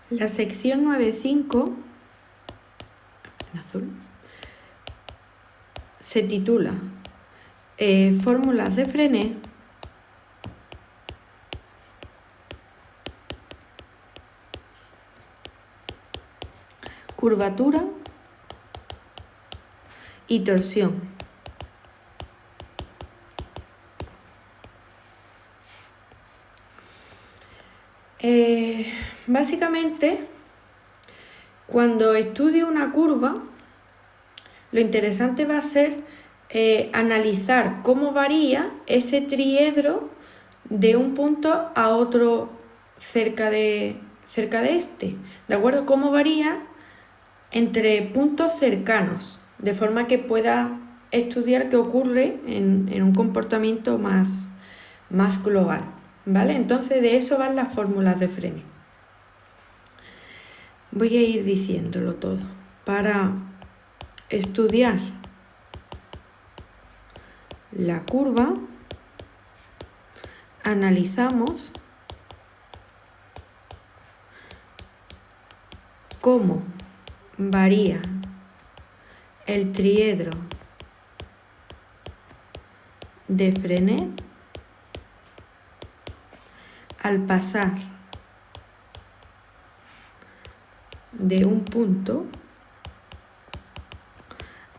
La sección 9.5, en azul, se titula Fórmulas de Frenet curvatura y torsión. Básicamente, cuando estudie una curva, lo interesante va a ser analizar cómo varía ese triedro de un punto a otro cerca de este, ¿de acuerdo? Cómo varía entre puntos cercanos, de forma que pueda estudiar qué ocurre en un comportamiento más global, ¿vale? Entonces de eso van las fórmulas de Frenet. Voy a ir diciéndolo todo. Para estudiar la curva, analizamos cómo varía el triedro de Frenet al pasar de un punto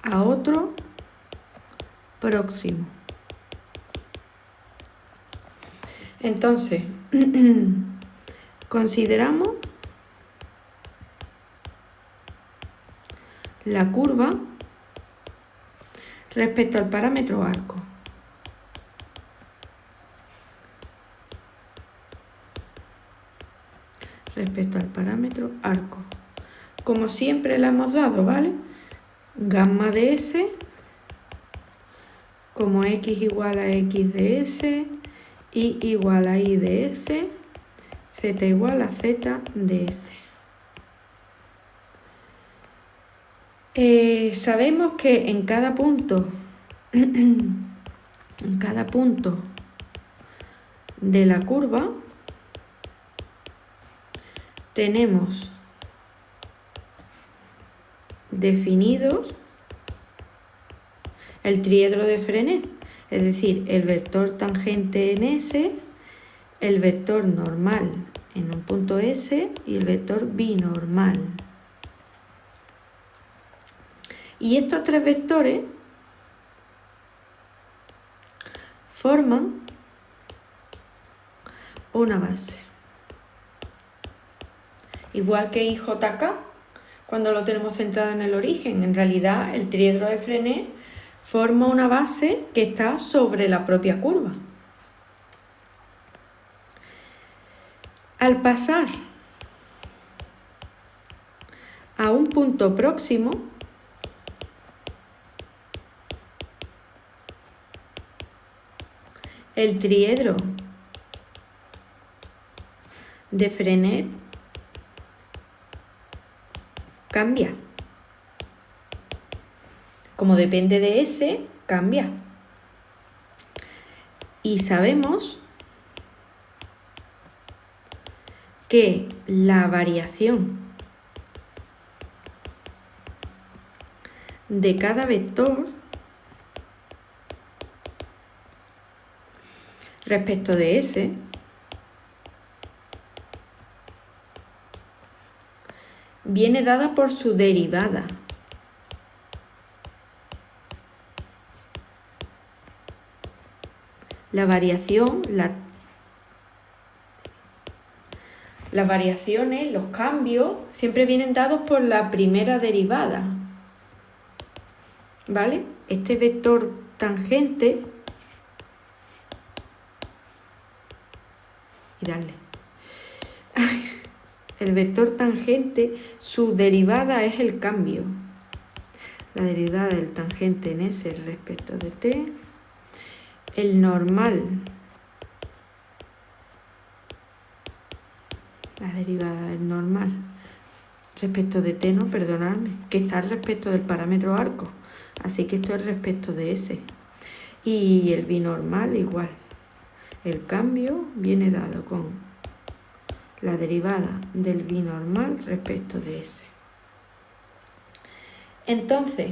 a otro próximo. Entonces, consideramos la curva respecto al parámetro arco. Respecto al parámetro arco. Como siempre la hemos dado, ¿vale? Gamma de S como x igual a x de S, y igual a y de S, z igual a z de S. Sabemos que en cada punto de la curva tenemos definidos el triedro de Frenet, es decir, el vector tangente en S, el vector normal en un punto S y el vector binormal. Y estos tres vectores forman una base. Igual que IJK, cuando lo tenemos centrado en el origen, en realidad el triedro de Frenet forma una base que está sobre la propia curva. Al pasar a un punto próximo, el triedro de Frenet cambia. Como depende de S, cambia. Y sabemos que la variación de cada vector respecto de S viene dada por su derivada. Las variaciones, los cambios, siempre vienen dados por la primera derivada. ¿Vale? Este vector tangente, y darle. El vector tangente, su derivada es el cambio. La derivada del tangente en S respecto de t. El normal, la derivada del normal respecto de t, no, perdonadme, que está respecto del parámetro arco, así que esto es respecto de S. Y el binormal igual, el cambio viene dado con la derivada del binormal respecto de S. Entonces,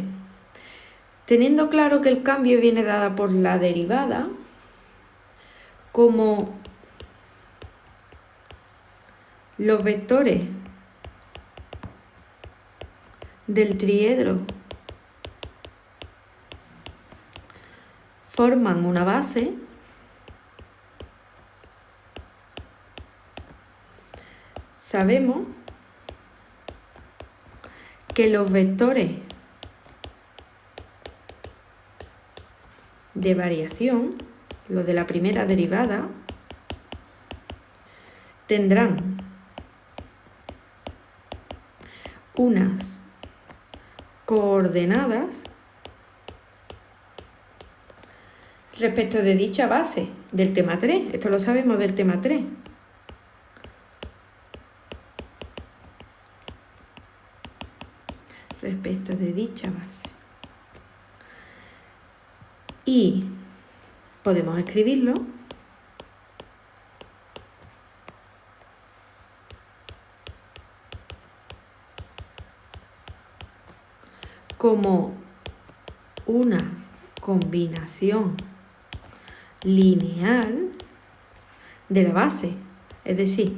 teniendo claro que el cambio viene dada por la derivada, como los vectores del triedro forman una base, sabemos que los vectores de variación, los de la primera derivada, tendrán unas coordenadas respecto de dicha base del tema 3. Esto lo sabemos del tema 3. Respecto de dicha base. Y podemos escribirlo como una combinación lineal de la base, es decir,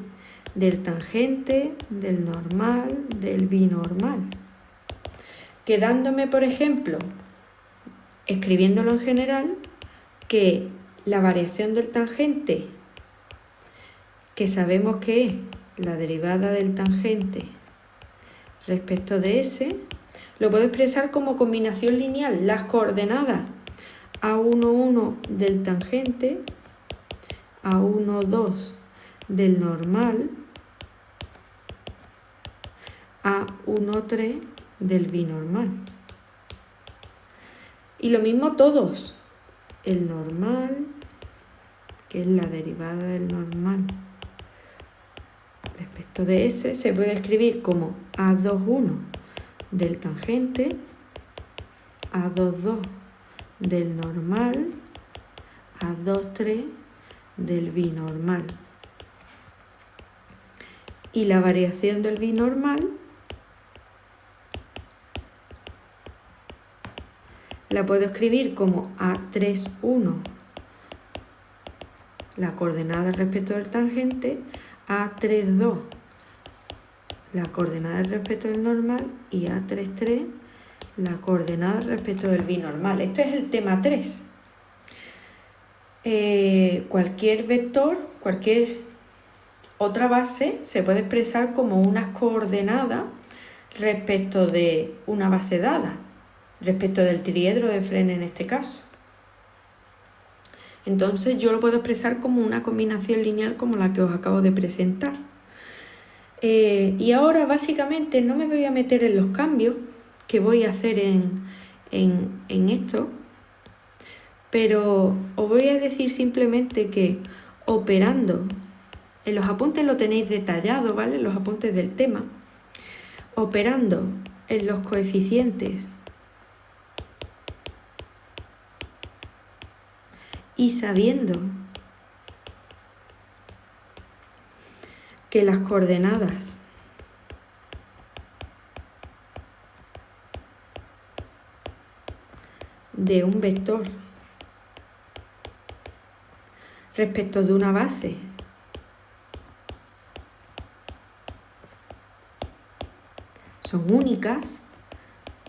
del tangente, del normal, del binormal. Quedándome, por ejemplo, escribiéndolo en general, que la variación del tangente, que sabemos que es la derivada del tangente respecto de S, lo puedo expresar como combinación lineal, las coordenadas A11 del tangente, A12 del normal, A13 del binormal. Y lo mismo todos, el normal, que es la derivada del normal respecto de S, se puede escribir como A21 del tangente, A22 del normal, A23 del binormal. Y la variación del binormal la puedo escribir como A31, la coordenada respecto del tangente, A32, la coordenada respecto del normal, y A33, la coordenada respecto del binormal. Este es el tema 3. Cualquier vector, cualquier otra base se puede expresar como unas coordenadas respecto de una base dada, respecto del triedro de Frene en este caso. Entonces yo lo puedo expresar como una combinación lineal como la que os acabo de presentar. Y ahora básicamente no me voy a meter en los cambios que voy a hacer en esto, pero os voy a decir simplemente que operando, en los apuntes lo tenéis detallado, ¿vale? En los apuntes del tema, operando en los coeficientes y sabiendo que las coordenadas de un vector respecto de una base son únicas,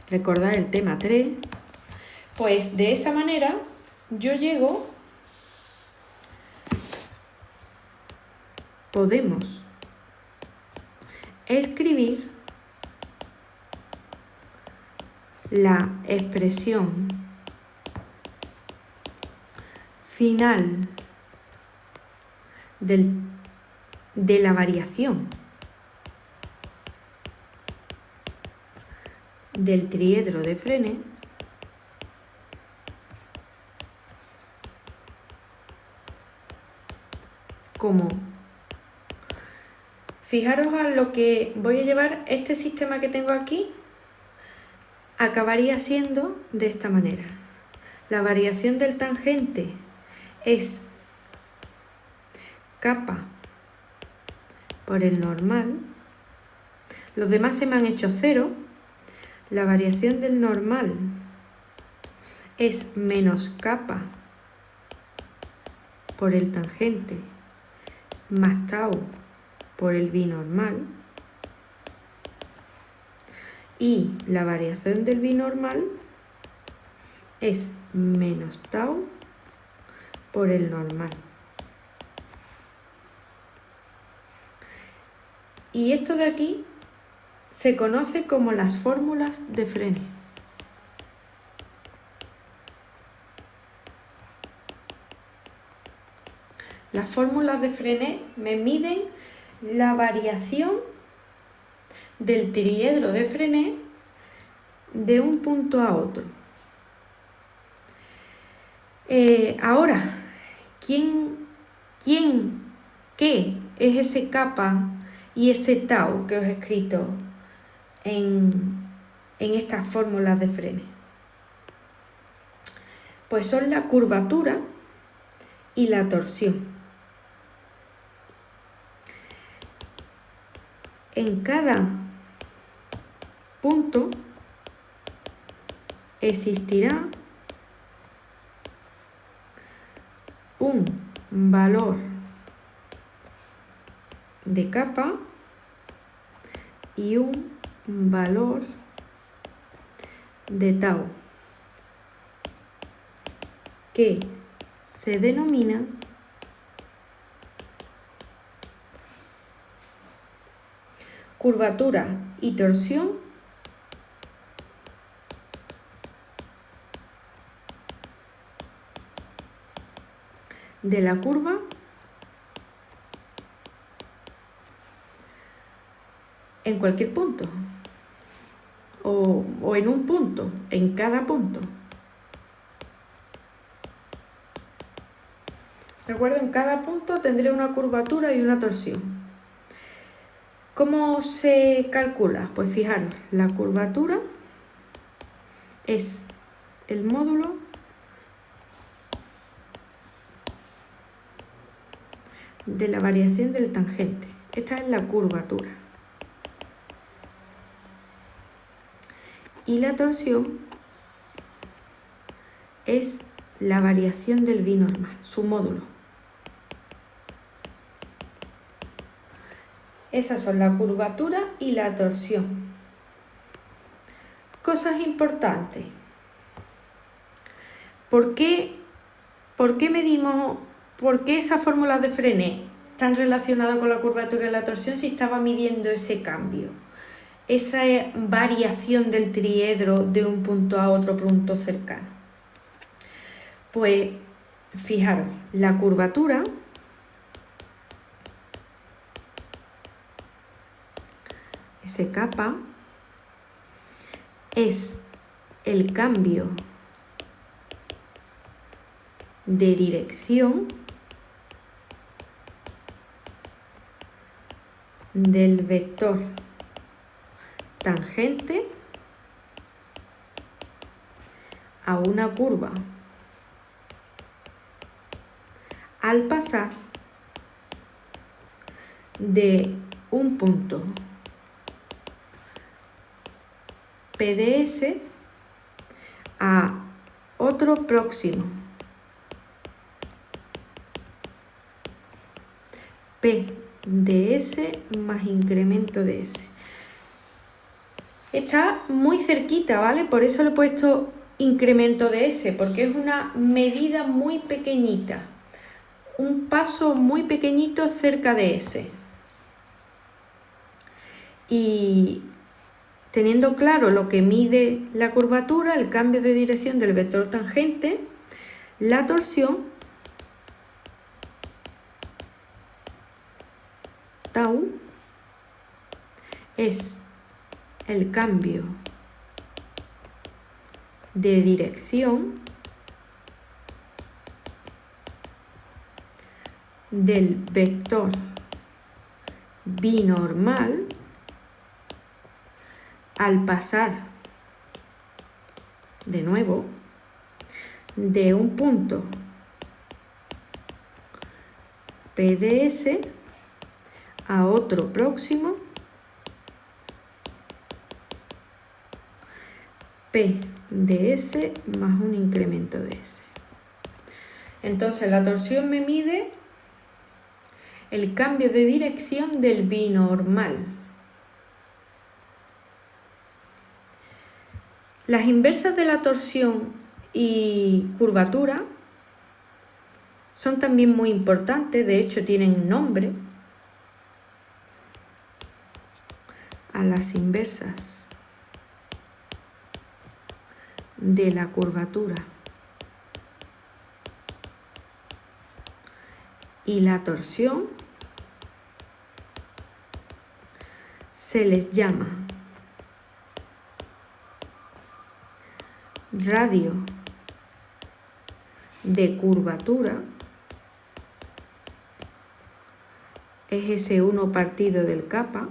recordad el tema 3, pues de esa manera yo podemos escribir la expresión final de la variación del triedro de Frene como, fijaros a lo que voy a llevar este sistema que tengo aquí, acabaría siendo de esta manera. La variación del tangente es kappa por el normal. Los demás se me han hecho 0. La variación del normal es menos kappa por el tangente más tau por el binormal. Y la variación del binormal es menos tau por el normal. Y esto de aquí se conoce como las fórmulas de Frenet. Las fórmulas de Frenet me miden la variación del triedro de Frenet de un punto a otro. Ahora, ¿qué es ese kappa y ese tau que os he escrito en estas fórmulas de Frenet? Pues son la curvatura y la torsión. En cada punto existirá un valor de kappa y un valor de tau que se denomina curvatura y torsión de la curva en cualquier punto o en un punto, en cada punto. ¿De acuerdo? En cada punto tendré una curvatura y una torsión. ¿Cómo se calcula? Pues fijaros, la curvatura es el módulo de la variación del tangente. Esta es la curvatura. Y la torsión es la variación del binormal, su módulo. Esas son la curvatura y la torsión. Cosas importantes. ¿Por qué medimos, por qué esas fórmulas de Frenet están relacionadas con la curvatura y la torsión si estaba midiendo ese cambio? Esa variación del triedro de un punto a otro punto cercano. Pues fijaros, la curvatura ese kappa es el cambio de dirección del vector tangente a una curva al pasar de un punto PDS a otro próximo PDS más incremento de S. Está muy cerquita, ¿vale? Por eso le he puesto incremento de S, porque es una medida muy pequeñita, un paso muy pequeñito cerca de S. Y teniendo claro lo que mide la curvatura, el cambio de dirección del vector tangente, la torsión, tau, es el cambio de dirección del vector binormal al pasar de nuevo de un punto PDS a otro próximo P de S más un incremento de S. Entonces la torsión me mide el cambio de dirección del binormal. Las inversas de la torsión y curvatura son también muy importantes, de hecho tienen nombre. A las inversas de la curvatura y la torsión se les llama radio de curvatura, es ese 1 partido del kappa,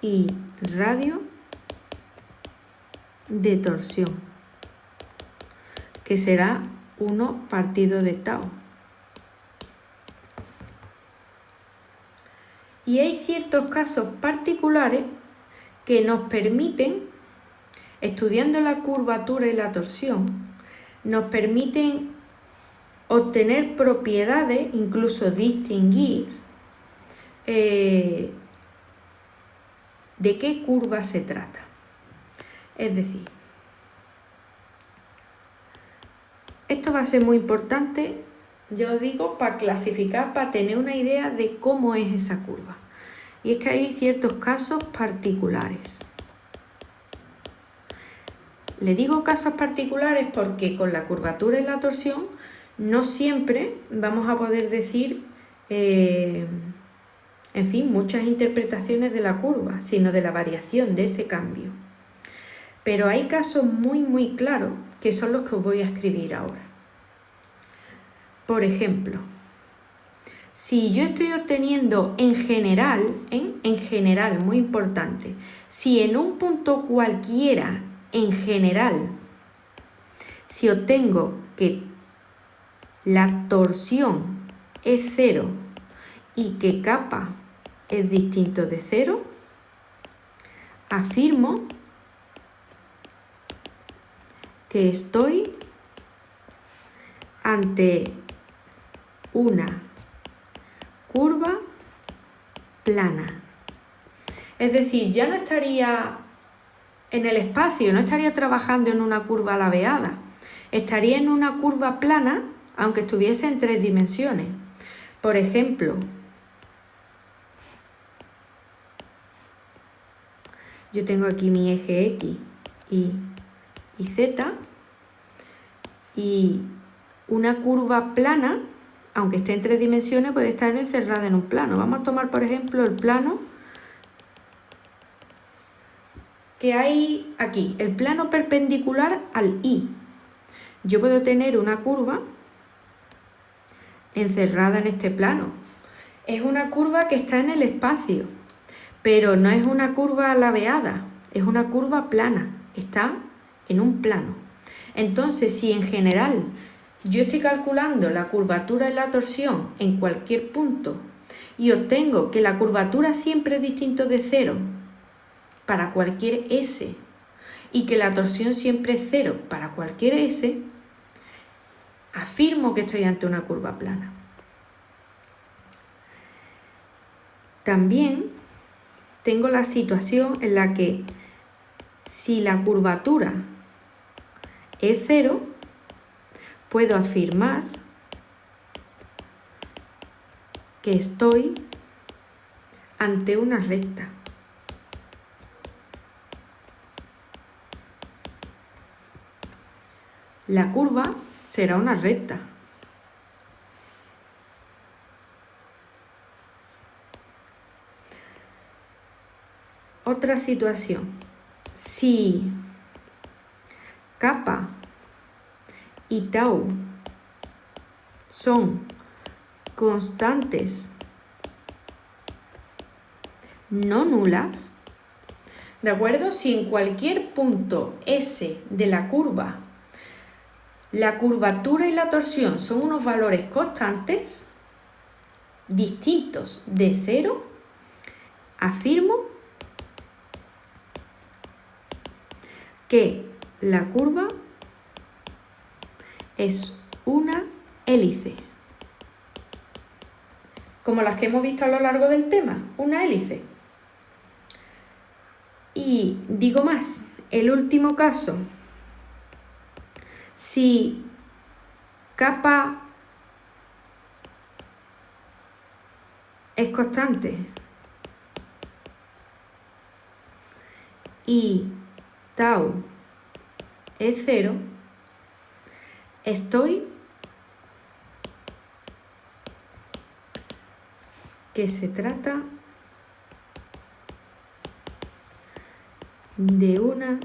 y radio de torsión, que será 1 partido de tau. Y hay ciertos casos particulares que nos permiten, estudiando la curvatura y la torsión, nos permiten obtener propiedades, incluso distinguir de qué curva se trata. Es decir, esto va a ser muy importante, ya os digo, para clasificar, para tener una idea de cómo es esa curva. Y es que hay ciertos casos particulares. Le digo casos particulares porque con la curvatura y la torsión no siempre vamos a poder decir, en fin, muchas interpretaciones de la curva, sino de la variación de ese cambio. Pero hay casos muy claros que son los que os voy a escribir ahora. Por ejemplo, si yo estoy obteniendo en general, muy importante, si en un punto cualquiera, en general, si obtengo que la torsión es 0 y que kappa es distinto de 0, afirmo que estoy ante una curva plana. Es decir, ya no estaría en el espacio, no estaría trabajando en una curva ladeada, estaría en una curva plana, aunque estuviese en 3 dimensiones. Por ejemplo, yo tengo aquí mi eje X y Z, y una curva plana, aunque esté en 3 dimensiones, puede estar encerrada en un plano. Vamos a tomar, por ejemplo, el plano que hay aquí, el plano perpendicular al Y. Yo puedo tener una curva encerrada en este plano. Es una curva que está en el espacio, pero no es una curva ladeada, es una curva plana, está en un plano. Entonces, si en general yo estoy calculando la curvatura y la torsión en cualquier punto y obtengo que la curvatura siempre es distinto de 0 para cualquier S y que la torsión siempre es 0 para cualquier S, afirmo que estoy ante una curva plana. También tengo la situación en la que si la curvatura es 0, puedo afirmar que estoy ante una recta. La curva será una recta. Otra situación. Si kappa y tau son constantes no nulas, ¿de acuerdo? Si en cualquier punto S de la curva la curvatura y la torsión son unos valores constantes, distintos de 0, afirmo que la curva es una hélice. Como las que hemos visto a lo largo del tema, una hélice. Y digo más, el último caso, si kappa es constante y tau es 0, estoy que se trata de una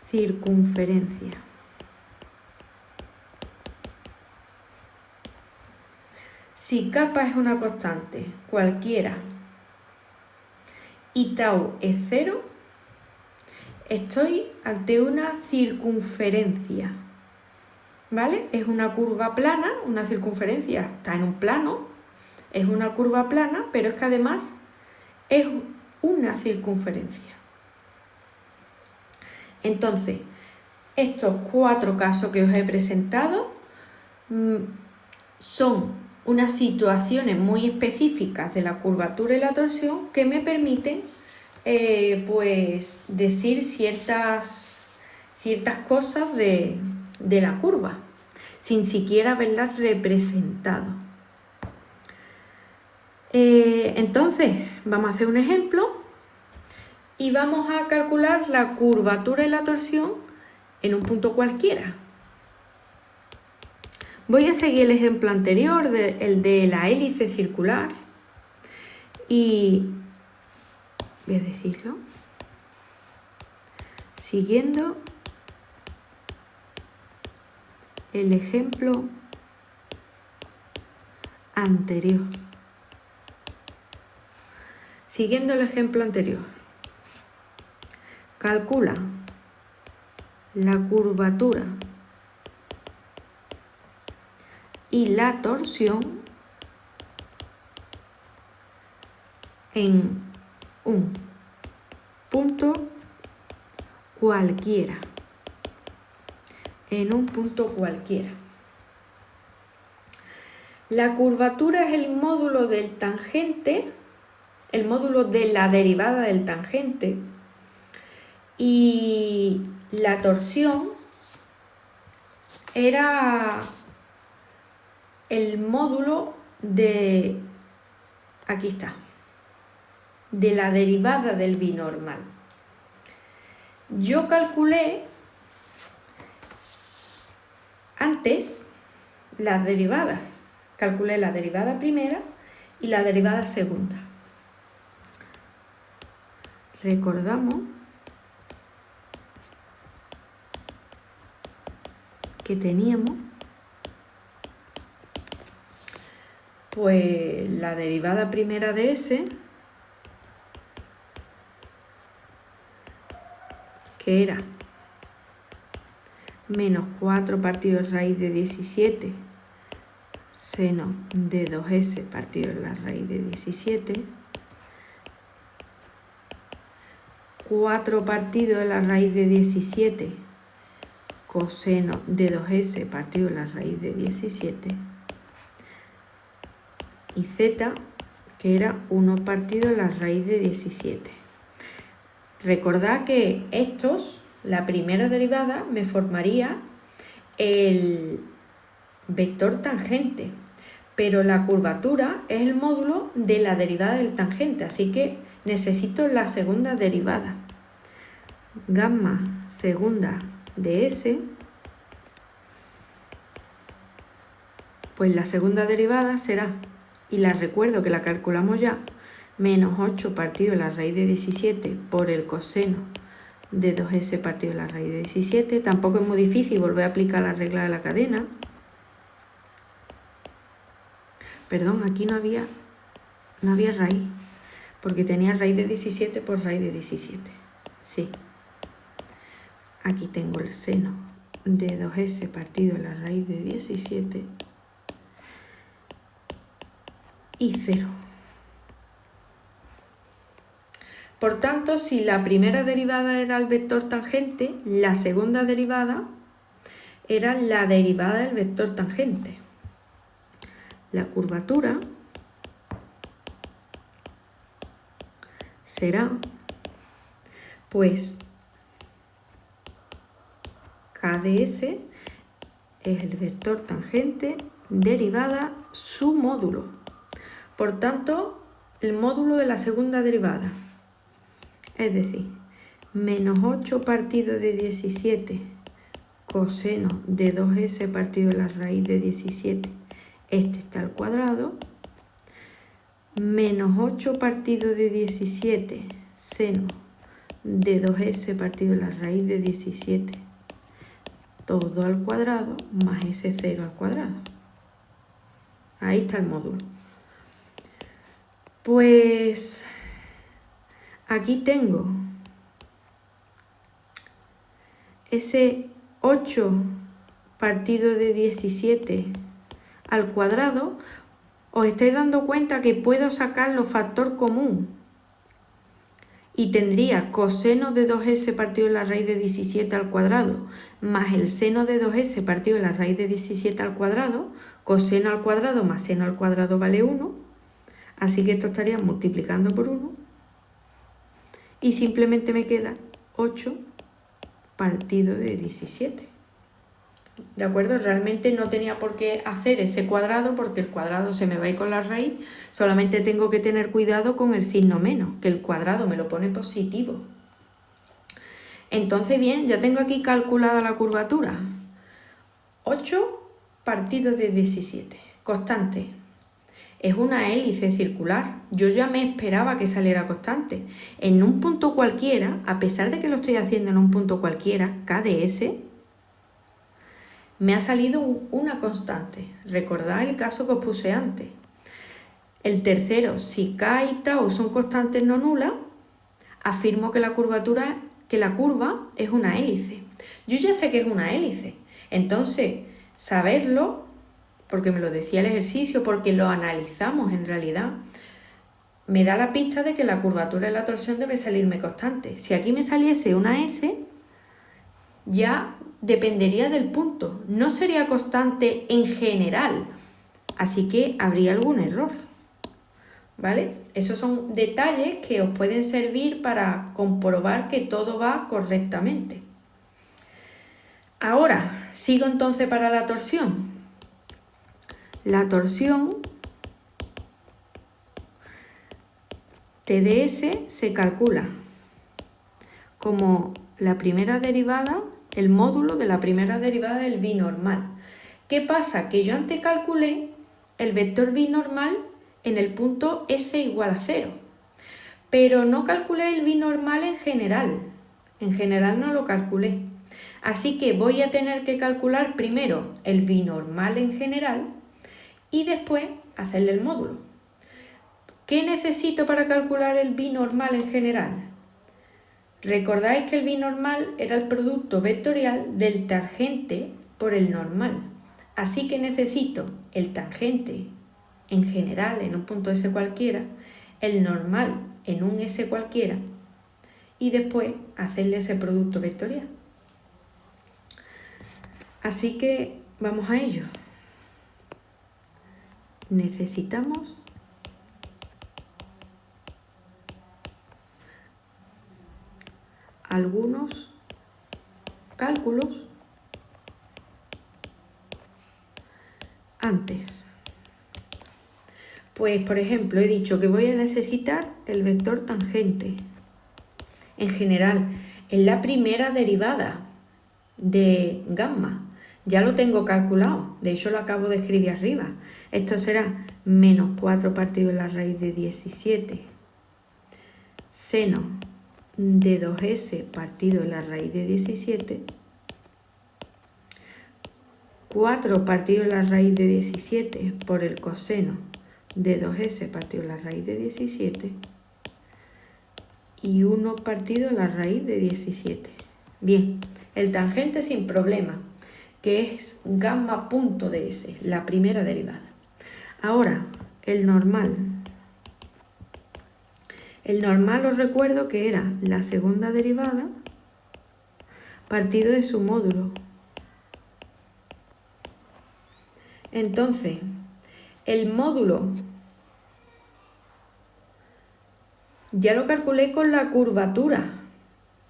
circunferencia. Si kappa es una constante cualquiera y tau es 0, estoy ante una circunferencia, ¿vale? Es una curva plana, una circunferencia está en un plano, es una curva plana, pero es que además es una circunferencia. Entonces, estos 4 casos que os he presentado son unas situaciones muy específicas de la curvatura y la torsión que me permiten pues decir ciertas cosas de la curva, sin siquiera haberlas representado. Entonces, vamos a hacer un ejemplo y vamos a calcular la curvatura y la torsión en un punto cualquiera. Voy a seguir el ejemplo anterior, el de la hélice circular, y voy a decirlo, siguiendo el ejemplo anterior. Siguiendo el ejemplo anterior, calcula la curvatura y la torsión en un punto cualquiera. En un punto cualquiera. La curvatura es el módulo del tangente, el módulo de la derivada del tangente, y la torsión era el módulo de, aquí está, de la derivada del binormal. Yo calculé antes las derivadas, calculé la derivada primera y la derivada segunda. Recordamos que teníamos pues la derivada primera de S, que era menos 4 partido de raíz de 17 seno de 2S partido de la raíz de 17, 4 partido de la raíz de 17 coseno de 2S partido de la raíz de 17, y Z, que era 1 partido de la raíz de 17. Recordad que estos, la primera derivada, me formaría el vector tangente, pero la curvatura es el módulo de la derivada del tangente, así que necesito la segunda derivada. Gamma segunda de S, pues la segunda derivada será, y la recuerdo que la calculamos ya, menos 8 partido de la raíz de 17 por el coseno de 2S partido de la raíz de 17. Tampoco es muy difícil volver a aplicar la regla de la cadena. Perdón, aquí no había raíz, porque tenía raíz de 17 por raíz de 17. Sí. Aquí tengo el seno de 2S partido de la raíz de 17. y 0. Por tanto, si la primera derivada era el vector tangente, la segunda derivada era la derivada del vector tangente. La curvatura será, pues, k de s es el vector tangente derivada su módulo. Por tanto, el módulo de la segunda derivada, es decir, menos 8 partido de 17 coseno de 2s partido de la raíz de 17, este está al cuadrado, menos 8 partido de 17 seno de 2s partido de la raíz de 17, todo al cuadrado, más ese 0 al cuadrado. Ahí está el módulo. Pues aquí tengo ese 8 partido de 17 al cuadrado. Os estáis dando cuenta que puedo sacarlo factor común y tendría coseno de 2s partido de la raíz de 17 al cuadrado más el seno de 2s partido de la raíz de 17 al cuadrado. Coseno al cuadrado más seno al cuadrado vale 1, así que esto estaría multiplicando por 1 y simplemente me queda 8 partido de 17. ¿De acuerdo? Realmente no tenía por qué hacer ese cuadrado porque el cuadrado se me va a ir con la raíz, solamente tengo que tener cuidado con el signo menos, que el cuadrado me lo pone positivo. Entonces, bien, ya tengo aquí calculada la curvatura. 8 partido de 17, constante. Es una hélice circular. Yo ya me esperaba que saliera constante. En un punto cualquiera, a pesar de que lo estoy haciendo en un punto cualquiera, k de s, me ha salido una constante. Recordad el caso que os puse antes. El tercero, si k y tau son constantes no nulas, afirmo que la curva es una hélice. Yo ya sé que es una hélice. Entonces, saberlo, porque me lo decía el ejercicio, porque lo analizamos en realidad, me da la pista de que la curvatura de la torsión debe salirme constante. Si aquí me saliese una S, ya dependería del punto. No sería constante en general, así que habría algún error. ¿Vale? Esos son detalles que os pueden servir para comprobar que todo va correctamente. Ahora, sigo entonces para la torsión. La torsión TdS se calcula como la primera derivada, el módulo de la primera derivada del binormal. ¿Qué pasa? Que yo antes calculé el vector binormal en el punto s igual a 0, pero no calculé el binormal en general. En general no lo calculé. Así que voy a tener que calcular primero el binormal en general y después hacerle el módulo. ¿Qué necesito para calcular el binormal en general? Recordáis que el binormal era el producto vectorial del tangente por el normal. Así que necesito el tangente en general en un punto S cualquiera, el normal en un S cualquiera y después hacerle ese producto vectorial. Así que vamos a ello. Necesitamos algunos cálculos antes. Pues, por ejemplo, he dicho que voy a necesitar el vector tangente. En general, en la primera derivada de gamma. Ya lo tengo calculado, de hecho lo acabo de escribir arriba. Esto será menos 4 partido de la raíz de 17 seno de 2s partido de la raíz de 17, 4 partido de la raíz de 17 por el coseno de 2s partido de la raíz de 17 y 1 partido de la raíz de 17. Bien, el tangente sin problema, que es gamma punto de s, la primera derivada. Ahora, el normal. El normal os recuerdo que era la segunda derivada partido de su módulo. Entonces, el módulo ya lo calculé con la curvatura.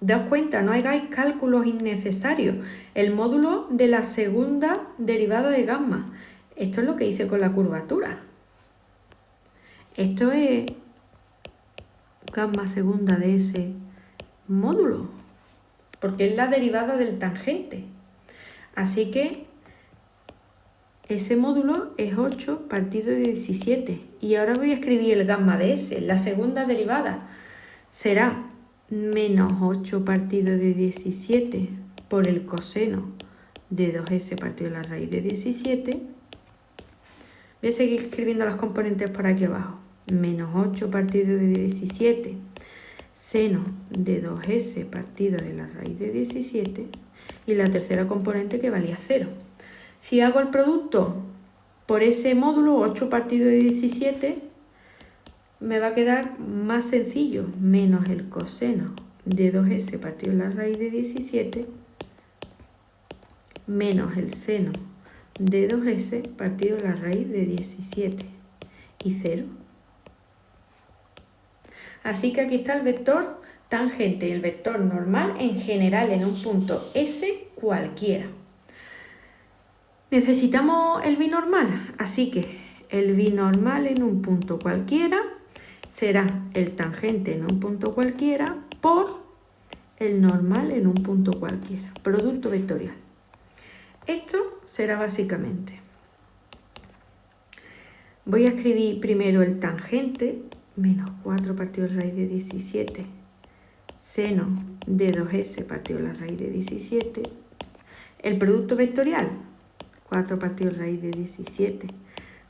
Daos cuenta, no hagáis cálculos innecesarios. El módulo de la segunda derivada de gamma. Esto es lo que hice con la curvatura. Esto es gamma segunda de ese módulo, porque es la derivada del tangente. Así que ese módulo es 8 partido de 17. Y ahora voy a escribir el gamma de ese. La segunda derivada será menos 8 partido de 17 por el coseno de 2s partido de la raíz de 17. Voy a seguir escribiendo los componentes por aquí abajo. Menos 8 partido de 17 seno de 2s partido de la raíz de 17. Y la tercera componente que valía 0. Si hago el producto por ese módulo, 8 partido de 17, me va a quedar más sencillo, menos el coseno de 2s partido de la raíz de 17, menos el seno de 2s partido de la raíz de 17 y 0. Así que aquí está el vector tangente y el vector normal en general en un punto S cualquiera. Necesitamos el binormal, así que el binormal en un punto cualquiera será el tangente en un punto cualquiera por el normal en un punto cualquiera, producto vectorial. Esto será básicamente. Voy a escribir primero el tangente, menos 4 partido de raíz de 17, seno de 2s partido de la raíz de 17, el producto vectorial, 4 partido de raíz de 17,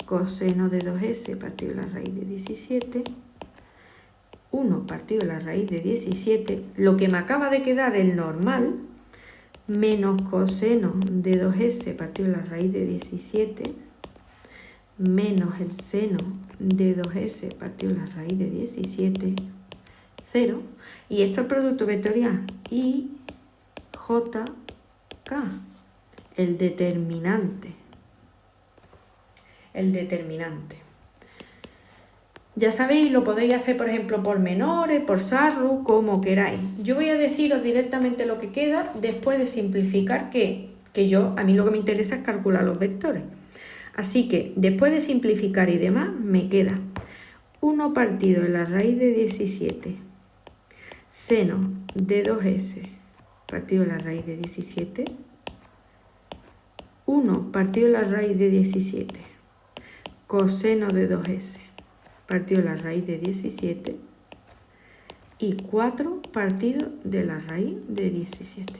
coseno de 2s partido de la raíz de 17, 1 partido de la raíz de 17, lo que me acaba de quedar el normal, menos coseno de 2s partido de la raíz de 17, menos el seno de 2s partido de la raíz de 17, 0. Y esto es el producto vectorial y jk, el determinante. El determinante. Ya sabéis, lo podéis hacer, por ejemplo, por menores, por sarru, como queráis. Yo voy a deciros directamente lo que queda después de simplificar que a mí lo que me interesa es calcular los vectores. Así que, después de simplificar y demás, me queda 1 partido de la raíz de 17, seno de 2s partido de la raíz de 17, 1 partido de la raíz de 17, coseno de 2s partido de la raíz de 17 y 4 partido de la raíz de 17.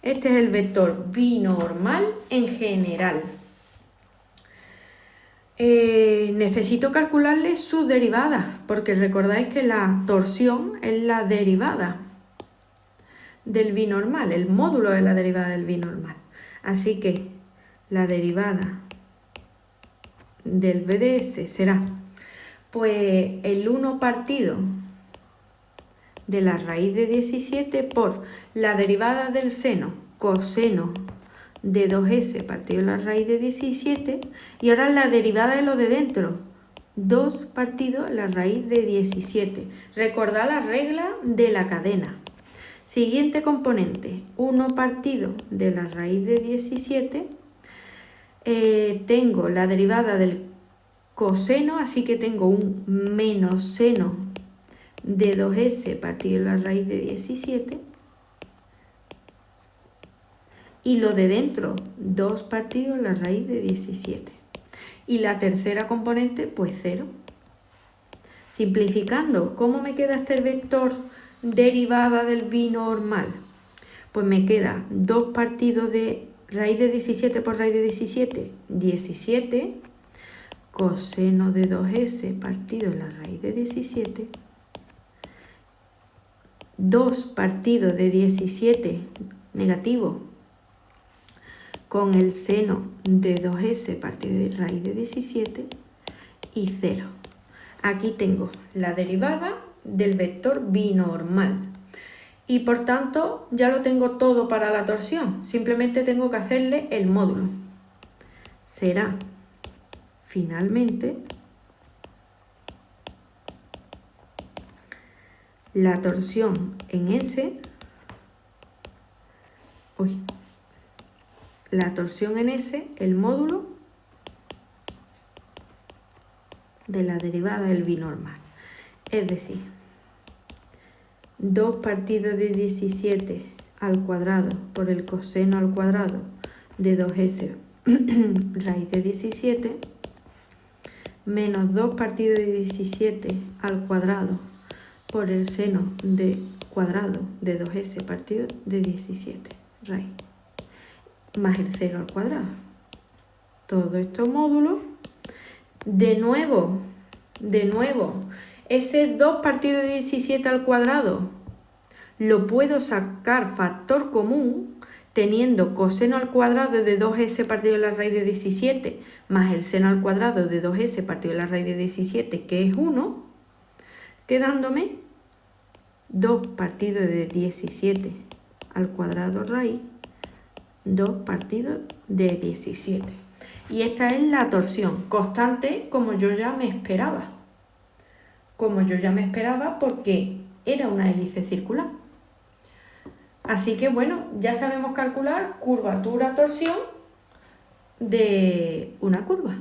Este es el vector binormal en general. Necesito calcularle su derivada, porque recordáis que la torsión es la derivada del binormal, el módulo de la derivada del binormal. Así que la derivada del BDS será pues el 1 partido de la raíz de 17 por la derivada del seno, coseno de 2s partido de la raíz de 17, y ahora la derivada de lo de dentro, 2 partido la raíz de 17. Recordad la regla de la cadena. Siguiente componente, 1 partido de la raíz de 17. Tengo la derivada del coseno, así que tengo un menos seno de 2s partido de la raíz de 17. Y lo de dentro, 2 partido la raíz de 17. Y la tercera componente, pues 0. Simplificando, ¿cómo me queda este vector derivada del binormal? Pues me queda 2 partidos de raíz de 17 por raíz de 17, 17, coseno de 2s partido de la raíz de 17, 2 partido de 17 negativo con el seno de 2s partido de raíz de 17 y 0. Aquí tengo la derivada del vector binormal. Y por tanto ya lo tengo todo para la torsión. Simplemente tengo que hacerle el módulo. Será finalmente la torsión en S. La torsión en S, el módulo de la derivada del binormal. Es decir, 2 partido de 17 al cuadrado por el coseno al cuadrado de 2s raíz de 17 menos 2 partido de 17 al cuadrado por el seno de cuadrado de 2s partido de 17 raíz más el 0 al cuadrado. Todo esto módulo. De nuevo, ese 2 partido de 17 al cuadrado lo puedo sacar factor común teniendo coseno al cuadrado de 2s partido de la raíz de 17 más el seno al cuadrado de 2s partido de la raíz de 17, que es 1, quedándome 2 partido de 17 al cuadrado raíz 2 partido de 17. Y esta es la torsión constante como yo ya me esperaba. Porque era una hélice circular. Así que bueno, ya sabemos calcular curvatura-torsión de una curva.